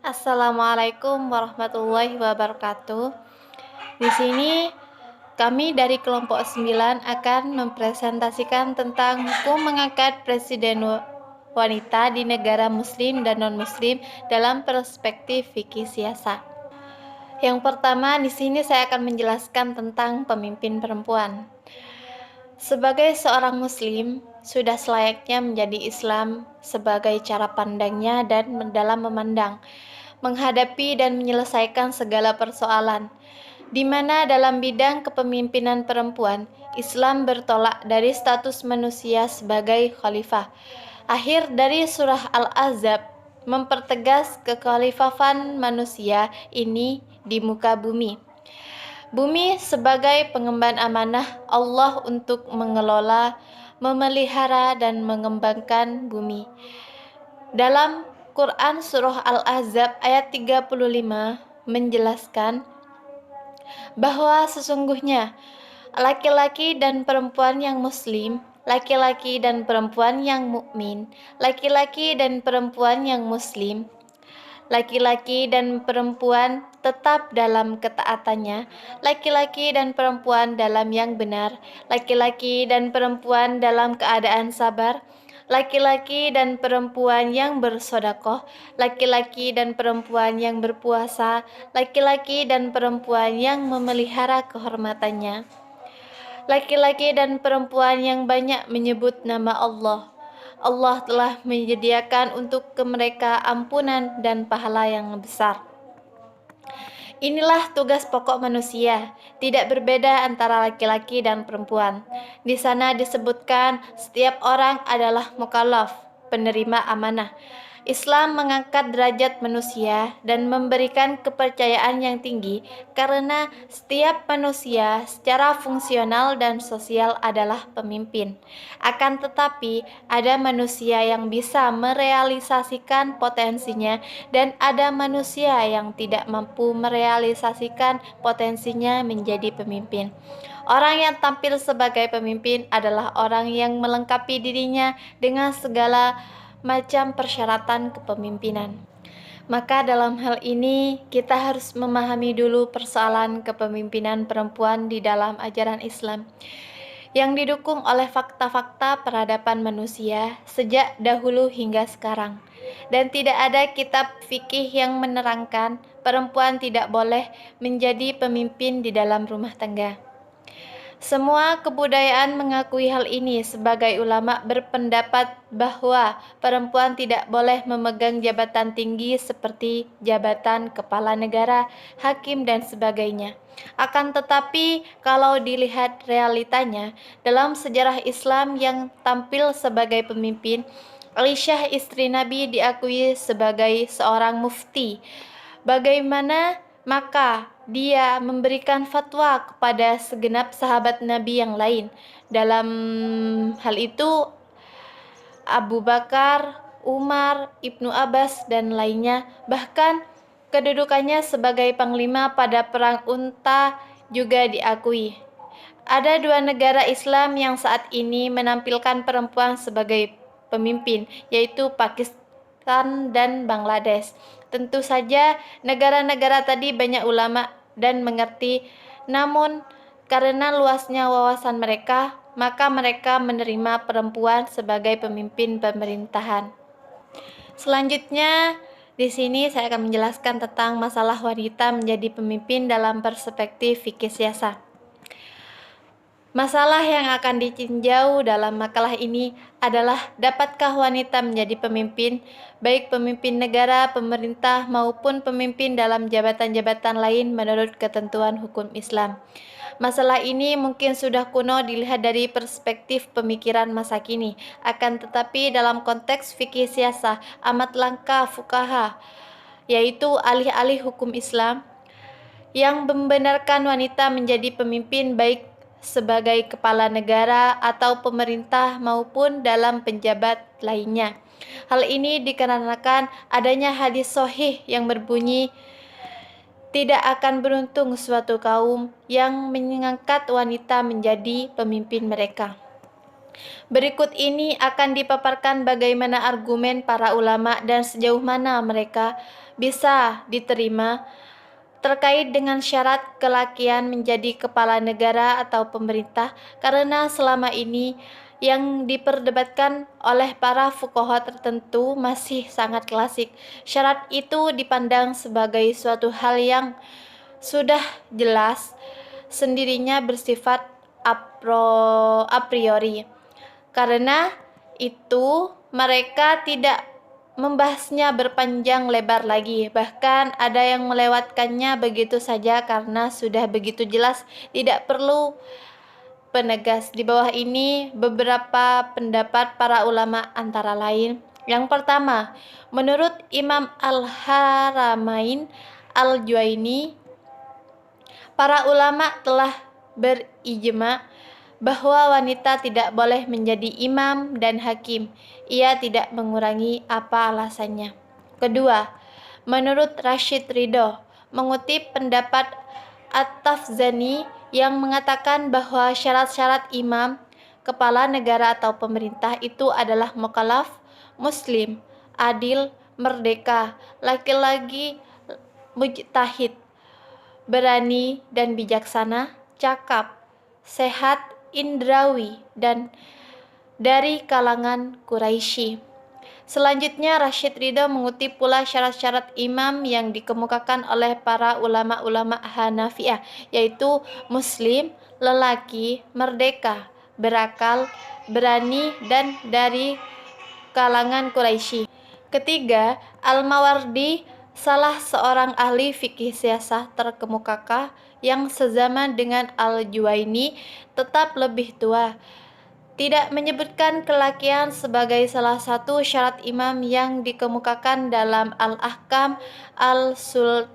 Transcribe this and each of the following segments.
Assalamualaikum warahmatullahi wabarakatuh. Di sini kami dari kelompok 9 akan mempresentasikan tentang hukum mengangkat presiden wanita di negara muslim dan non-muslim dalam perspektif fikih siasat. Yang pertama, di sini saya akan menjelaskan tentang pemimpin perempuan. Sebagai seorang muslim, sudah selayaknya menjadi Islam sebagai cara pandangnya dan dalam memandang, menghadapi dan menyelesaikan segala persoalan, di mana dalam bidang kepemimpinan perempuan, Islam bertolak dari status manusia sebagai khalifah. Akhir dari surah Al-Ahzab mempertegas kekhalifahan manusia ini di muka bumi. Bumi sebagai pengemban amanah Allah untuk mengelola, memelihara, dan mengembangkan bumi. Dalam Quran Surah Al-Ahzab ayat 35 menjelaskan bahwa sesungguhnya laki-laki dan perempuan yang muslim, laki-laki dan perempuan yang mukmin, laki-laki dan perempuan yang muslim, laki-laki dan perempuan tetap dalam ketaatannya, laki-laki dan perempuan dalam yang benar, laki-laki dan perempuan dalam keadaan sabar, laki-laki dan perempuan yang bersedekah, laki-laki dan perempuan yang berpuasa, laki-laki dan perempuan yang memelihara kehormatannya, laki-laki dan perempuan yang banyak menyebut nama Allah. Allah telah menyediakan untuk mereka ampunan dan pahala yang besar. Inilah tugas pokok manusia, tidak berbeda antara laki-laki dan perempuan. Di sana disebutkan setiap orang adalah mukallaf, penerima amanah. Islam mengangkat derajat manusia dan memberikan kepercayaan yang tinggi karena setiap manusia secara fungsional dan sosial adalah pemimpin. Akan tetapi, ada manusia yang bisa merealisasikan potensinya dan ada manusia yang tidak mampu merealisasikan potensinya menjadi pemimpin. Orang yang tampil sebagai pemimpin adalah orang yang melengkapi dirinya dengan segala macam persyaratan kepemimpinan. Maka dalam hal ini kita harus memahami dulu persoalan kepemimpinan perempuan di dalam ajaran Islam yang didukung oleh fakta-fakta peradaban manusia sejak dahulu hingga sekarang. Dan tidak ada kitab fikih yang menerangkan perempuan tidak boleh menjadi pemimpin di dalam rumah tangga. Semua kebudayaan mengakui hal ini. Sebagai ulama berpendapat bahwa perempuan tidak boleh memegang jabatan tinggi seperti jabatan kepala negara, hakim, dan sebagainya. Akan tetapi, kalau dilihat realitanya, dalam sejarah Islam yang tampil sebagai pemimpin, Aisyah istri Nabi diakui sebagai seorang mufti. Bagaimana maka dia memberikan fatwa kepada segenap sahabat Nabi yang lain. Dalam hal itu Abu Bakar, Umar, Ibnu Abbas, dan lainnya. Bahkan kedudukannya sebagai panglima pada Perang Unta juga diakui. Ada dua negara Islam yang saat ini menampilkan perempuan sebagai pemimpin, yaitu Pakistan dan Bangladesh. Tentu saja negara-negara tadi banyak ulama dan mengerti, namun karena luasnya wawasan mereka, maka mereka menerima perempuan sebagai pemimpin pemerintahan. Selanjutnya, di sini saya akan menjelaskan tentang masalah wanita menjadi pemimpin dalam perspektif fikih siasat. Masalah yang akan ditinjau dalam makalah ini adalah dapatkah wanita menjadi pemimpin, baik pemimpin negara, pemerintah, maupun pemimpin dalam jabatan-jabatan lain menurut ketentuan hukum Islam. Masalah ini mungkin sudah kuno dilihat dari perspektif pemikiran masa kini, akan tetapi dalam konteks fikih siasah amat langka fuqaha, yaitu ahli-ahli hukum Islam, yang membenarkan wanita menjadi pemimpin baik sebagai kepala negara atau pemerintah maupun dalam penjabat lainnya. Hal ini dikarenakan adanya hadis sahih yang berbunyi, tidak akan beruntung suatu kaum yang mengangkat wanita menjadi pemimpin mereka. Berikut ini akan dipaparkan bagaimana argumen para ulama dan sejauh mana mereka bisa diterima terkait dengan syarat kelakian menjadi kepala negara atau pemerintah, karena selama ini yang diperdebatkan oleh para fuqaha tertentu masih sangat klasik. Syarat itu dipandang sebagai suatu hal yang sudah jelas sendirinya bersifat a priori. Karena itu mereka tidak membahasnya berpanjang lebar lagi, bahkan ada yang melewatkannya begitu saja karena sudah begitu jelas, tidak perlu penegas. Di bawah ini beberapa pendapat para ulama antara lain. Yang pertama, menurut Imam Al-Haramain Al-Juwaini, para ulama telah berijma bahwa wanita tidak boleh menjadi imam dan hakim. Ia tidak mengurangi apa alasannya. Kedua, menurut Rashid Ridho, mengutip pendapat At-Tafzani yang mengatakan bahwa syarat-syarat imam, kepala negara atau pemerintah itu adalah mukallaf, muslim, adil, merdeka, laki-laki, mujtahid, berani dan bijaksana, cakap, sehat, indrawi, dan dari kalangan Quraisy. Selanjutnya, Rashid Ridho mengutip pula syarat-syarat imam yang dikemukakan oleh para ulama-ulama Hanafiyah, yaitu muslim, lelaki, merdeka, berakal, berani, dan dari kalangan Quraisy. Ketiga, Al-Mawardi, salah seorang ahli fikih siasah terkemuka yang sezaman dengan Al-Juwaini, tetap lebih tua, tidak menyebutkan kelakian sebagai salah satu syarat imam yang dikemukakan dalam Al-Ahkam Al-Sulniyah.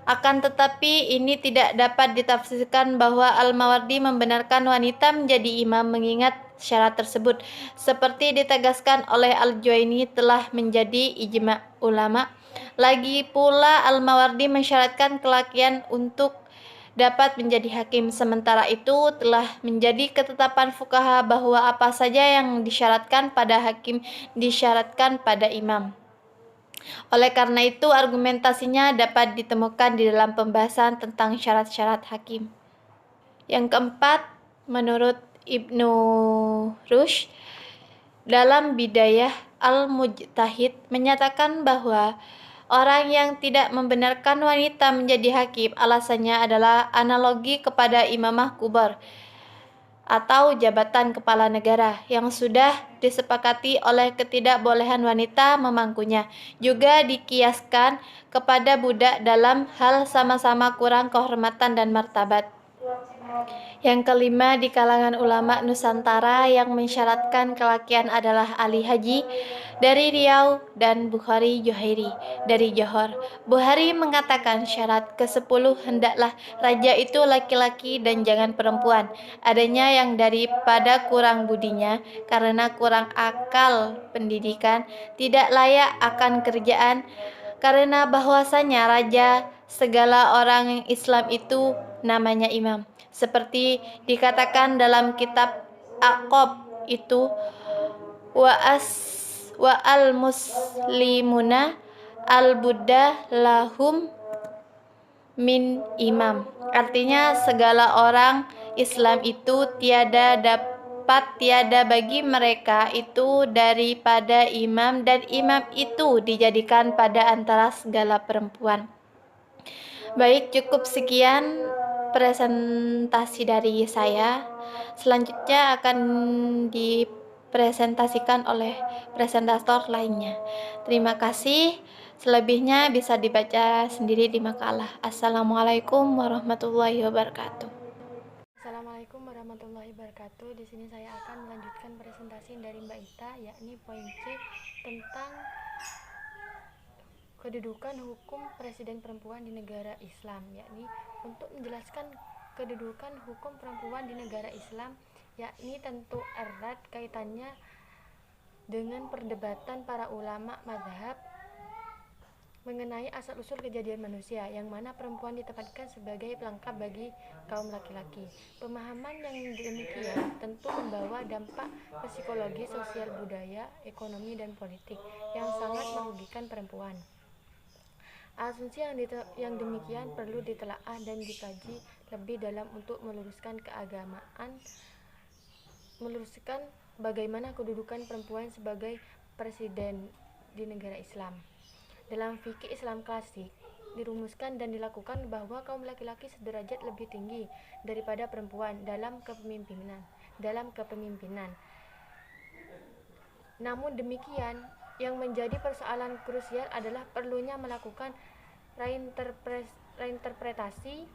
Akan tetapi ini tidak dapat ditafsirkan bahwa Al-Mawardi membenarkan wanita menjadi imam mengingat syarat tersebut, seperti ditegaskan oleh Al-Juwaini telah menjadi ijma ulama. Lagi pula Al-Mawardi mensyaratkan kelakian untuk dapat menjadi hakim, sementara itu telah menjadi ketetapan fuqaha bahwa apa saja yang disyaratkan pada hakim disyaratkan pada imam. Oleh karena itu, argumentasinya dapat ditemukan di dalam pembahasan tentang syarat-syarat hakim. Yang keempat, menurut Ibnu Rushd dalam Bidayah Al-Mujtahid menyatakan bahwa orang yang tidak membenarkan wanita menjadi hakim alasannya adalah analogi kepada imamah kubar atau jabatan kepala negara yang sudah disepakati oleh ketidakbolehan wanita memangkunya. Juga dikiaskan kepada budak dalam hal sama-sama kurang kehormatan dan martabat. Yang kelima, di kalangan ulama Nusantara yang mensyaratkan kelakian adalah Ali Haji dari Riau dan Bukhari Juhairi dari Johor. Bukhari mengatakan syarat ke-10 hendaklah raja itu laki-laki dan jangan perempuan. Adanya yang daripada kurang budinya karena kurang akal pendidikan, tidak layak akan kerjaan, karena bahwasanya raja segala orang Islam itu namanya imam. Seperti dikatakan dalam kitab Aqab itu wa al muslimuna al buddha lahum min imam. Artinya segala orang Islam itu tiada bagi mereka itu daripada imam, dan imam itu dijadikan pada antara segala perempuan. Baik, cukup sekian presentasi dari saya. Selanjutnya akan dipresentasikan oleh presentator lainnya. Terima kasih. Selebihnya bisa dibaca sendiri di makalah. Assalamualaikum warahmatullahi wabarakatuh. Assalamualaikum warahmatullahi wabarakatuh. Di sini saya akan melanjutkan presentasi dari Mbak Ita, yakni poin C tentang kedudukan hukum presiden perempuan di negara Islam, yakni untuk menjelaskan kedudukan hukum perempuan di negara Islam, yakni tentu erat kaitannya dengan perdebatan para ulama mazhab mengenai asal-usul kejadian manusia, yang mana perempuan ditempatkan sebagai pelengkap bagi kaum laki-laki. Pemahaman yang demikian tentu membawa dampak psikologi, sosial, budaya, ekonomi, dan politik yang sangat merugikan perempuan. Asumsi yang demikian perlu ditelaah dan dikaji lebih dalam untuk meluruskan bagaimana kedudukan perempuan sebagai presiden di negara Islam. Dalam fikih Islam klasik, dirumuskan dan dilakukan bahwa kaum laki-laki sederajat lebih tinggi daripada perempuan dalam kepemimpinan. Namun demikian, yang menjadi persoalan krusial adalah perlunya melakukan reinterpretasi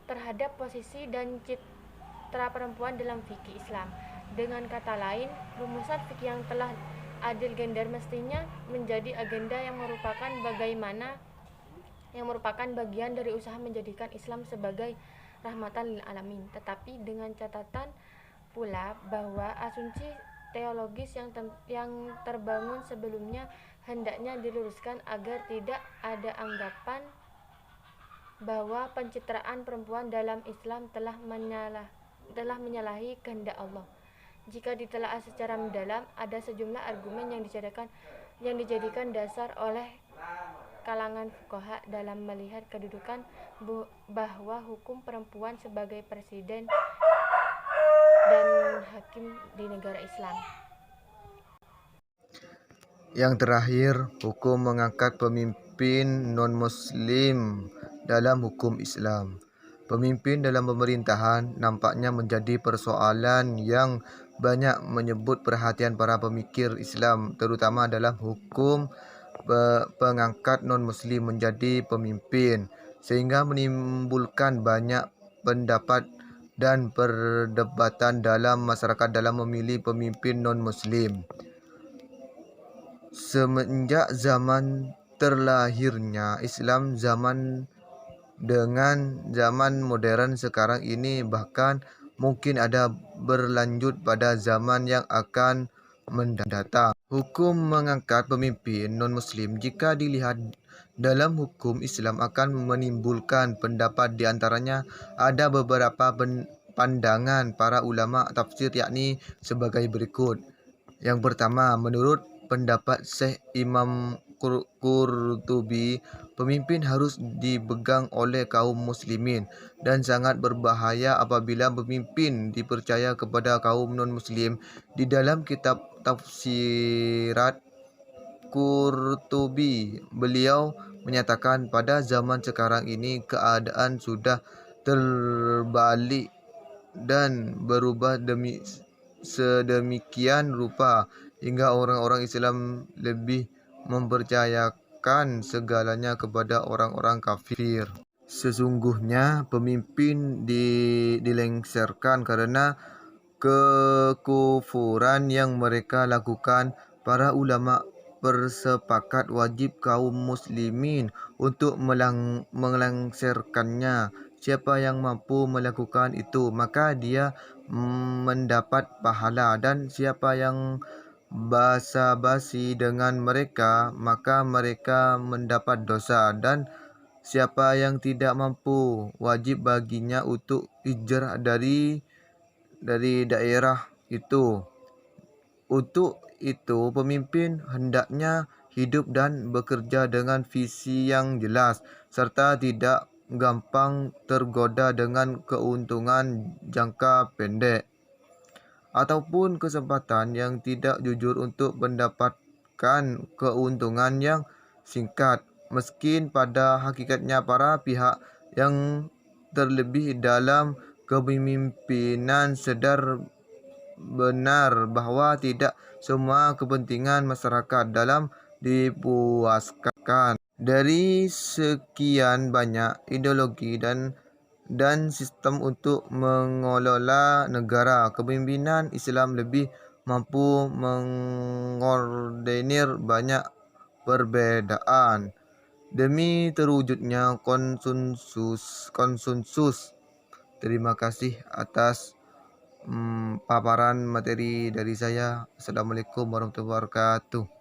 terhadap posisi dan citra perempuan dalam fikih Islam. Dengan kata lain, rumusan fikih yang telah adil gender mestinya menjadi agenda yang merupakan bagian dari usaha menjadikan Islam sebagai rahmatan lil alamin, tetapi dengan catatan pula bahwa asumsi teologis yang terbangun sebelumnya hendaknya diluruskan agar tidak ada anggapan bahwa pencitraan perempuan dalam Islam telah menyalahi kehendak Allah. Jika ditelaah secara mendalam, ada sejumlah argumen yang dijadikan dasar oleh kalangan fuqaha dalam melihat kedudukan bahwa hukum perempuan sebagai presiden dan hakim di negara Islam. Yang terakhir, hukum mengangkat pemimpin non-Muslim dalam hukum Islam. Pemimpin dalam pemerintahan nampaknya menjadi persoalan yang banyak menyebut perhatian para pemikir Islam, terutama dalam hukum pengangkat non-Muslim menjadi pemimpin, sehingga menimbulkan banyak pendapat dan perdebatan dalam masyarakat dalam memilih pemimpin non-Muslim. Semenjak zaman terlahirnya Islam dengan zaman modern sekarang ini, bahkan mungkin ada berlanjut pada zaman yang akan mendatang. Hukum mengangkat pemimpin non-Muslim jika dilihat dalam hukum Islam akan menimbulkan pendapat, di antaranya ada beberapa pandangan para ulama tafsir, yakni sebagai berikut. Yang pertama, menurut pendapat Syekh Imam Qurtubi, pemimpin harus dipegang oleh kaum muslimin dan sangat berbahaya apabila pemimpin dipercaya kepada kaum non-muslim. Di dalam kitab Tafsirat Qurtubi, beliau menyatakan pada zaman sekarang ini keadaan sudah terbalik dan berubah sedemikian rupa hingga orang-orang Islam lebih mempercayakan segalanya kepada orang-orang kafir. Sesungguhnya pemimpin dilengsarkan karena kekufuran yang mereka lakukan. Para ulama bersepakat wajib kaum muslimin untuk melengsarkannya. Siapa yang mampu melakukan itu, maka dia mendapat pahala, dan siapa yang basa-basi dengan mereka, maka mereka mendapat dosa, dan siapa yang tidak mampu, wajib baginya untuk hijrah dari daerah itu. Untuk itu, pemimpin hendaknya hidup dan bekerja dengan visi yang jelas, serta tidak gampang tergoda dengan keuntungan jangka pendek ataupun kesempatan yang tidak jujur untuk mendapatkan keuntungan yang singkat. Meski pada hakikatnya para pihak yang terlebih dalam kepemimpinan sadar benar bahwa tidak semua kepentingan masyarakat dalam dipuaskan. Dari sekian banyak ideologi dan sistem untuk mengelola negara, kepemimpinan Islam lebih mampu mengordenir banyak perbedaan demi terwujudnya konsensus. Terima kasih atas paparan materi dari saya. Assalamualaikum warahmatullahi wabarakatuh.